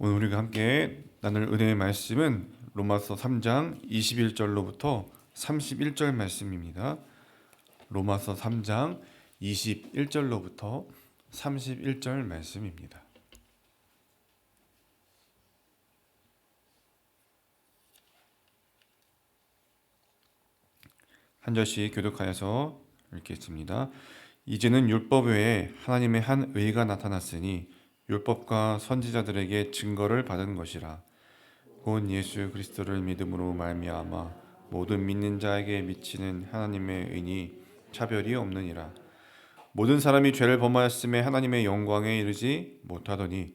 오늘 우리가 함께 나눌 은혜의 말씀은 로마서 3장 21절로부터 31절 말씀입니다. 로마서 3장 21절로부터 31절 말씀입니다. 한 절씩 교독하여서 읽겠습니다. 이제는 율법 외에 하나님의 한 의가 나타났으니 율법과 선지자들에게 증거를 받은 것이라. 곧 예수 그리스도를 믿음으로 말미암아 모든 믿는 자에게 미치는 하나님의 의니 차별이 없느니라. 모든 사람이 죄를 범하였음에 하나님의 영광에 이르지 못하더니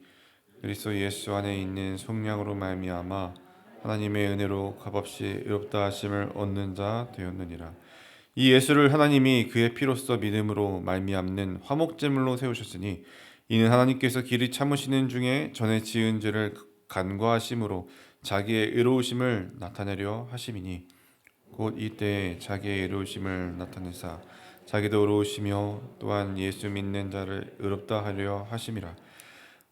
그리스도 예수 안에 있는 속량으로 말미암아 하나님의 은혜로 값없이 의롭다 하심을 얻는 자 되었느니라. 이 예수를 하나님이 그의 피로써 믿음으로 말미암는 화목제물로 세우셨으니 이는 하나님께서 길이 참으시는 중에 전에 지은 죄를 간과하심으로 자기의 의로우심을 나타내려 하심이니 곧 이때에 자기의 의로우심을 나타내사 자기도 의로우시며 또한 예수 믿는 자를 의롭다 하려 하심이라.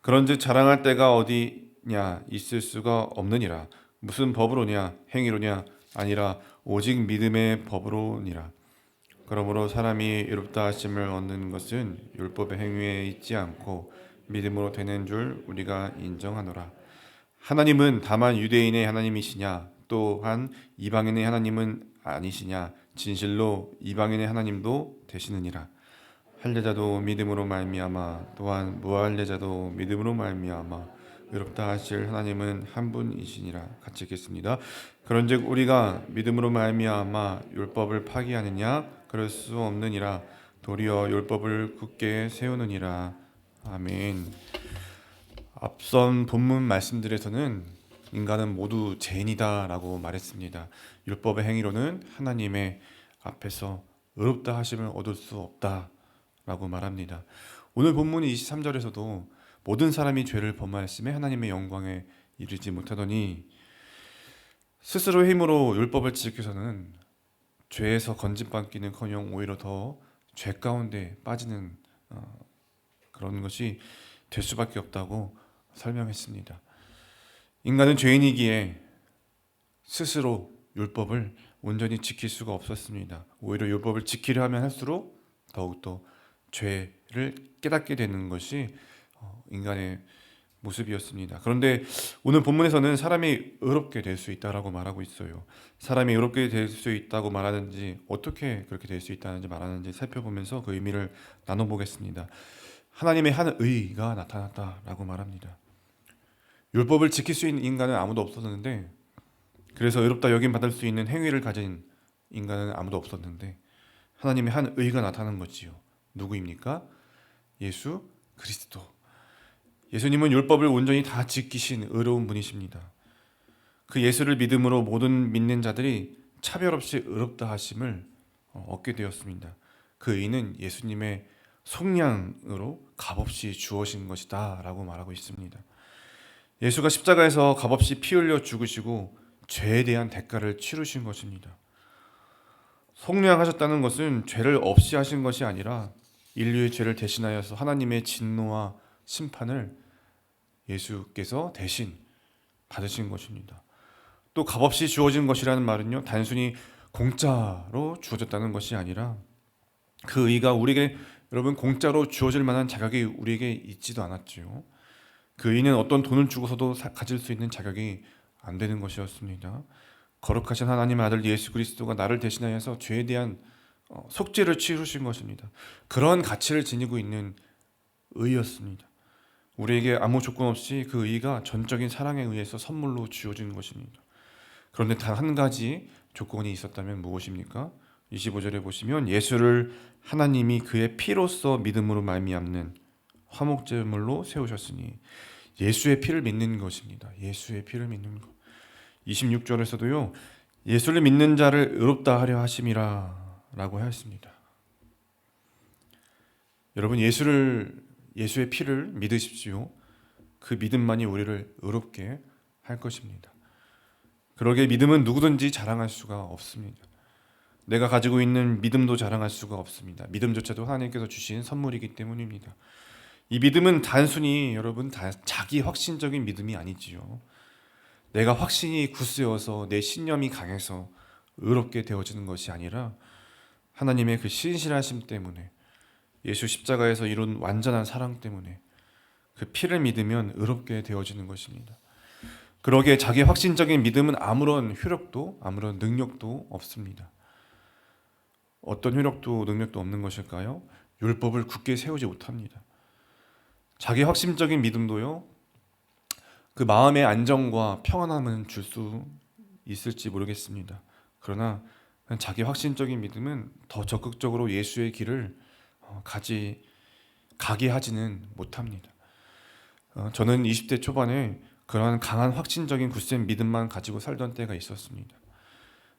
그런즉 자랑할 때가 어디냐 있을 수가 없느니라. 무슨 법으로냐 행위로냐 아니라 오직 믿음의 법으로니라. 그러므로 사람이 의롭다 하심을 얻는 것은 율법의 행위에 있지 않고 믿음으로 되는 줄 우리가 인정하노라. 하나님은 다만 유대인의 하나님이시냐 또한 이방인의 하나님은 아니시냐 진실로 이방인의 하나님도 되시느니라. 할례자도 믿음으로 말미암아 또한 무할례자도 믿음으로 말미암아 의롭다 하실 하나님은 한 분이시니라. 같이 읽겠습니다. 그런즉 우리가 믿음으로 말미암아 율법을 파기하느냐 그럴 수 없느니라. 도리어 율법을 굳게 세우느니라. 아멘. 앞선 본문 말씀들에서는 인간은 모두 죄인이다라고 말했습니다. 율법의 행위로는 하나님의 앞에서 의롭다 하심을 얻을 수 없다라고 말합니다. 오늘 본문 23절에서도 모든 사람이 죄를 범하였음에 하나님의 영광에 이르지 못하더니 스스로 힘으로 율법을 지켜서는 죄에서 건짐받기는커녕 오히려 더 죄 가운데 빠지는 그런 것이 될 수밖에 없다고 설명했습니다. 인간은 죄인이기에 스스로 율법을 온전히 지킬 수가 없었습니다. 오히려 율법을 지키려 하면 할수록 더욱더 죄를 깨닫게 되는 것이 인간의 모습이었습니다. 그런데 오늘 본문에서는 사람이 의롭게 될 수 있다라고 말하고 있어요. 사람이 의롭게 될 수 있다고 말하는지 어떻게 그렇게 될 수 있다는지 말하는지 살펴보면서 그 의미를 나눠보겠습니다. 하나님의 한 의가 나타났다라고 말합니다. 율법을 지킬 수 있는 인간은 아무도 없었는데 그래서 의롭다 여김 받을 수 있는 행위를 가진 인간은 아무도 없었는데 하나님의 한 의가 나타난 거지요. 누구입니까? 예수 그리스도. 예수님은 율법을 온전히 다 지키신 의로운 분이십니다. 그 예수를 믿음으로 모든 믿는 자들이 차별 없이 의롭다 하심을 얻게 되었습니다. 그 의는 예수님의 속량으로 값없이 주어진 것이다 라고 말하고 있습니다. 예수가 십자가에서 값없이 피 흘려 죽으시고 죄에 대한 대가를 치르신 것입니다. 속량하셨다는 것은 죄를 없이 하신 것이 아니라 인류의 죄를 대신하여서 하나님의 진노와 심판을 예수께서 대신 받으신 것입니다. 또 값없이 주어진 것이라는 말은요, 단순히 공짜로 주어졌다는 것이 아니라 그 의가 우리에게 여러분 공짜로 주어질 만한 자격이 우리에게 있지도 않았지요. 그 의는 어떤 돈을 주고서도 가질 수 있는 자격이 안 되는 것이었습니다. 거룩하신 하나님의 아들 예수 그리스도가 나를 대신하여서 죄에 대한 속죄를 치르신 것입니다. 그런 가치를 지니고 있는 의였습니다. 우리에게 아무 조건 없이 그 의가 전적인 사랑에 의해서 선물로 주어진 것입니다. 그런데 단 한 가지 조건이 있었다면 무엇입니까? 25절에 보시면 예수를 하나님이 그의 피로써 믿음으로 말미암는 화목제물로 세우셨으니 예수의 피를 믿는 것입니다. 예수의 피를 믿는 것. 26절에서도요. 예수를 믿는 자를 의롭다 하려 하심이라 라고 하였습니다. 여러분 예수의 피를 믿으십시오. 그 믿음만이 우리를 의롭게 할 것입니다. 그러기에 믿음은 누구든지 자랑할 수가 없습니다. 내가 가지고 있는 믿음도 자랑할 수가 없습니다. 믿음조차도 하나님께서 주신 선물이기 때문입니다. 이 믿음은 단순히 여러분 자기 확신적인 믿음이 아니지요. 내가 확신이 굳세어서 내 신념이 강해서 의롭게 되어지는 것이 아니라 하나님의 그 신실하심 때문에, 예수 십자가에서 이룬 완전한 사랑 때문에 그 피를 믿으면 의롭게 되어지는 것입니다. 그러기에 자기 확신적인 믿음은 아무런 효력도 아무런 능력도 없습니다. 어떤 효력도 능력도 없는 것일까요? 율법을 굳게 세우지 못합니다. 자기 확신적인 믿음도요, 그 마음의 안정과 평안함은 줄 수 있을지 모르겠습니다. 그러나 자기 확신적인 믿음은 더 적극적으로 예수의 길을 가게 하지는 못합니다. 저는 20대 초반에 그러한 강한 확신적인 굳센 믿음만 가지고 살던 때가 있었습니다.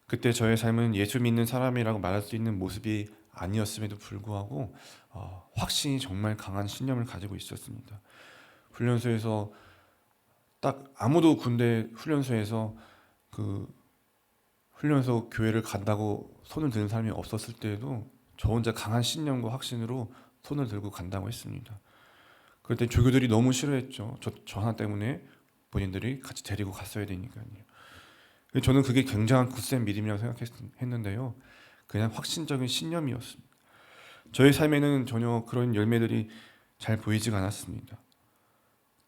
그때 저의 삶은 예수 믿는 사람이라고 말할 수 있는 모습이 아니었음에도 불구하고 확신이 정말 강한 신념을 가지고 있었습니다. 훈련소에서 딱 아무도 군대 훈련소에서 그 훈련소 교회를 간다고 손을 드는 사람이 없었을 때에도 저 혼자 강한 신념과 확신으로 손을 들고 간다고 했습니다. 그때 조교들이 너무 싫어했죠. 저 하나 때문에 본인들이 같이 데리고 갔어야 되니까요. 저는 그게 굉장한 굳센 믿음이라고 생각했는데요. 그냥 확신적인 신념이었습니다. 저의 삶에는 전혀 그런 열매들이 잘 보이지가 않았습니다.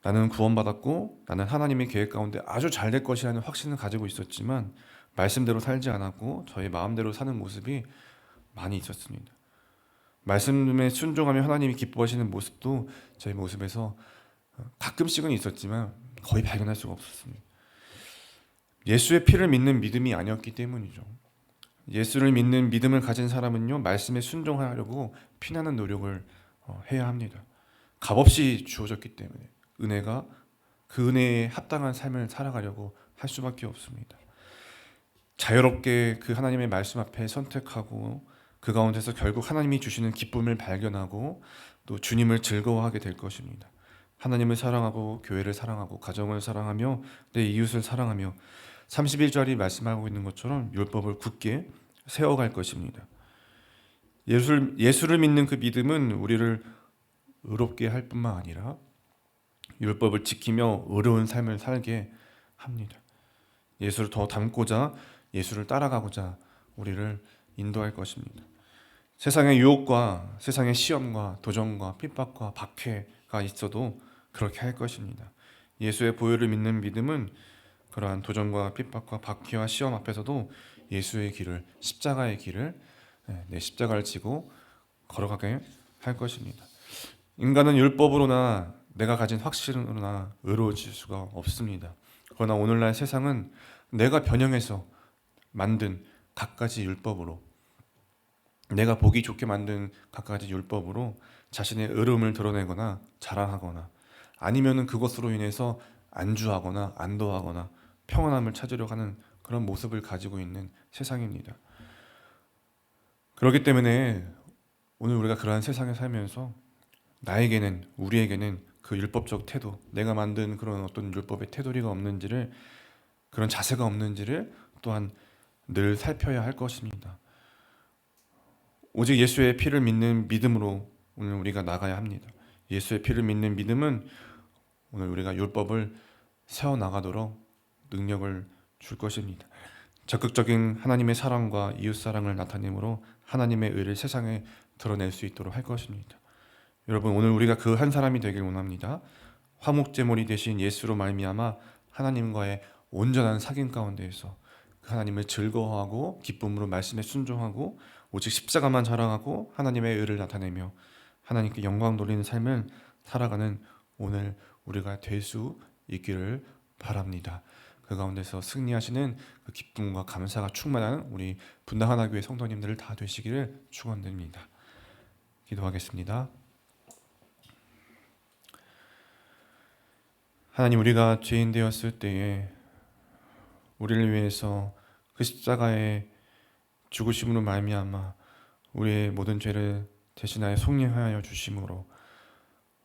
나는 구원받았고 나는 하나님의 계획 가운데 아주 잘 될 것이라는 확신을 가지고 있었지만 말씀대로 살지 않았고 저의 마음대로 사는 모습이 많이 있었습니다. 말씀에 순종하며 하나님이 기뻐하시는 모습도 저의 모습에서 가끔씩은 있었지만 거의 발견할 수가 없었습니다. 예수의 피를 믿는 믿음이 아니었기 때문이죠. 예수를 믿는 믿음을 가진 사람은요, 말씀에 순종하려고 피나는 노력을 해야 합니다. 값없이 주어졌기 때문에 은혜가 그 은혜에 합당한 삶을 살아가려고 할 수밖에 없습니다. 자유롭게 그 하나님의 말씀 앞에 선택하고 그 가운데서 결국 하나님이 주시는 기쁨을 발견하고 또 주님을 즐거워하게 될 것입니다. 하나님을 사랑하고 교회를 사랑하고 가정을 사랑하며 내 이웃을 사랑하며 31절이 말씀하고 있는 것처럼 율법을 굳게 세워갈 것입니다. 예수를 믿는 그 믿음은 우리를 의롭게 할 뿐만 아니라 율법을 지키며 의로운 삶을 살게 합니다. 예수를 더 닮고자 예수를 따라가고자 우리를 인도할 것입니다. 세상의 유혹과 세상의 시험과 도전과 핍박과 박해가 있어도 그렇게 할 것입니다. 예수의 보혈을 믿는 믿음은 그러한 도전과 핍박과 박해와 시험 앞에서도 예수의 길을, 십자가의 길을, 내 십자가를 지고 걸어가게 할 것입니다. 인간은 율법으로나 내가 가진 확신으로나 의로워질 수가 없습니다. 그러나 오늘날 세상은 내가 변형해서 만든 갖가지 율법으로, 내가 보기 좋게 만든 갖가지 율법으로 자신의 의로움을 드러내거나 자랑하거나 아니면은 그것으로 인해서 안주하거나 안도하거나 평안함을 찾으려 하는 그런 모습을 가지고 있는 세상입니다. 그렇기 때문에 오늘 우리가 그러한 세상에 살면서 나에게는, 우리에게는 그 율법적 태도, 내가 만든 그런 어떤 율법의 테두리가 없는지를, 그런 자세가 없는지를 또한 늘 살펴야 할 것입니다. 오직 예수의 피를 믿는 믿음으로 오늘 우리가 나가야 합니다. 예수의 피를 믿는 믿음은 오늘 우리가 율법을 세워나가도록 능력을 줄 것입니다. 적극적인 하나님의 사랑과 이웃사랑을 나타내므로 하나님의 의를 세상에 드러낼 수 있도록 할 것입니다. 여러분, 오늘 우리가 그 한 사람이 되길 원합니다. 화목제물이 되신 예수로 말미암아 하나님과의 온전한 사귐 가운데에서 그 하나님을 즐거워하고 기쁨으로 말씀에 순종하고 오직 십자가만 자랑하고 하나님의 의를 나타내며 하나님께 영광 돌리는 삶을 살아가는 오늘 우리가 될 수 있기를 바랍니다. 그 가운데서 승리하시는 그 기쁨과 감사가 충만한 우리 분당 하나교회 성도님들을 다 되시기를 축원드립니다. 기도하겠습니다. 하나님, 우리가 죄인 되었을 때에 우리를 위해서 그 십자가의 죽으심으로 말미암아 우리의 모든 죄를 대신하여 속량하여 주심으로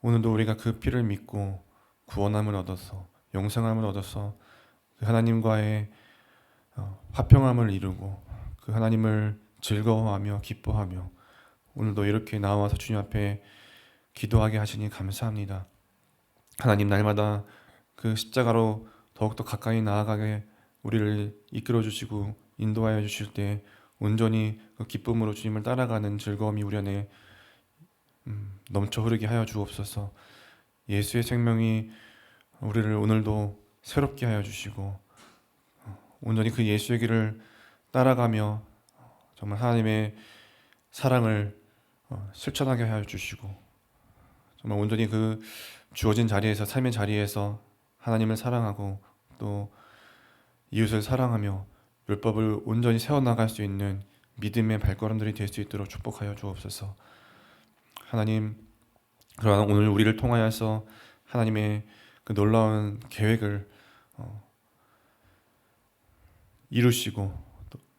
오늘도 우리가 그 피를 믿고 구원함을 얻어서 영생함을 얻어서 그 하나님과의 화평함을 이루고 그 하나님을 즐거워하며 기뻐하며 오늘도 이렇게 나와서 주님 앞에 기도하게 하시니 감사합니다. 하나님, 날마다 그 십자가로 더욱더 가까이 나아가게 우리를 이끌어 주시고 인도하여 주실 때 온전히 그 기쁨으로 주님을 따라가는 즐거움이 우리 안에 넘쳐 흐르게 하여 주옵소서. 예수의 생명이 우리를 오늘도 새롭게 하여 주시고 온전히 그 예수의 길을 따라가며 정말 하나님의 사랑을 실천하게 하여 주시고 정말 온전히 그 주어진 자리에서, 삶의 자리에서 하나님을 사랑하고 또 이웃을 사랑하며 율법을 온전히 세워나갈 수 있는 믿음의 발걸음들이 될 수 있도록 축복하여 주옵소서. 하나님, 그러나 오늘 우리를 통하여서 하나님의 그 놀라운 계획을 이루시고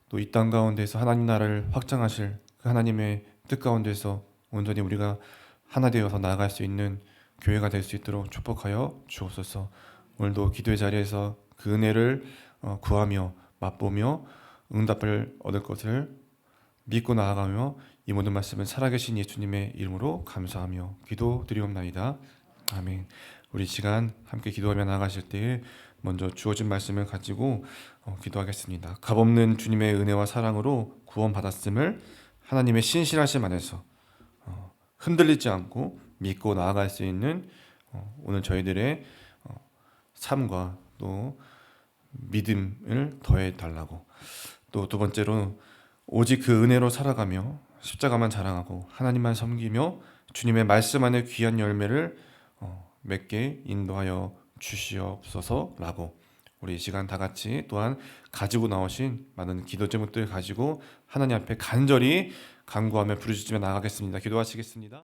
또 이 땅 가운데서 하나님 나라를 확장하실 그 하나님의 뜻 가운데서 온전히 우리가 하나 되어서 나아갈 수 있는 교회가 될 수 있도록 축복하여 주옵소서. 오늘도 기도의 자리에서 그 은혜를 구하며 맛보며 응답을 얻을 것을 믿고 나아가며 이 모든 말씀을 살아계신 예수님의 이름으로 감사하며 기도드리옵나이다. 아멘. 우리 시간 함께 기도하며 나아가실 때에 먼저 주어진 말씀을 가지고 기도하겠습니다. 값없는 주님의 은혜와 사랑으로 구원받았음을 하나님의 신실하심 안에서 흔들리지 않고 믿고 나아갈 수 있는 오늘 저희들의 삶과 또 믿음을 더해 달라고, 또 두 번째로 오직 그 은혜로 살아가며 십자가만 자랑하고 하나님만 섬기며 주님의 말씀 안에 귀한 열매를 맺게 인도하여 주시옵소서라고, 우리 이 시간 다 같이 또한 가지고 나오신 많은 기도 제목들 가지고 하나님 앞에 간절히 간구하며 부르짖으며 나아가겠습니다. 기도하시겠습니다.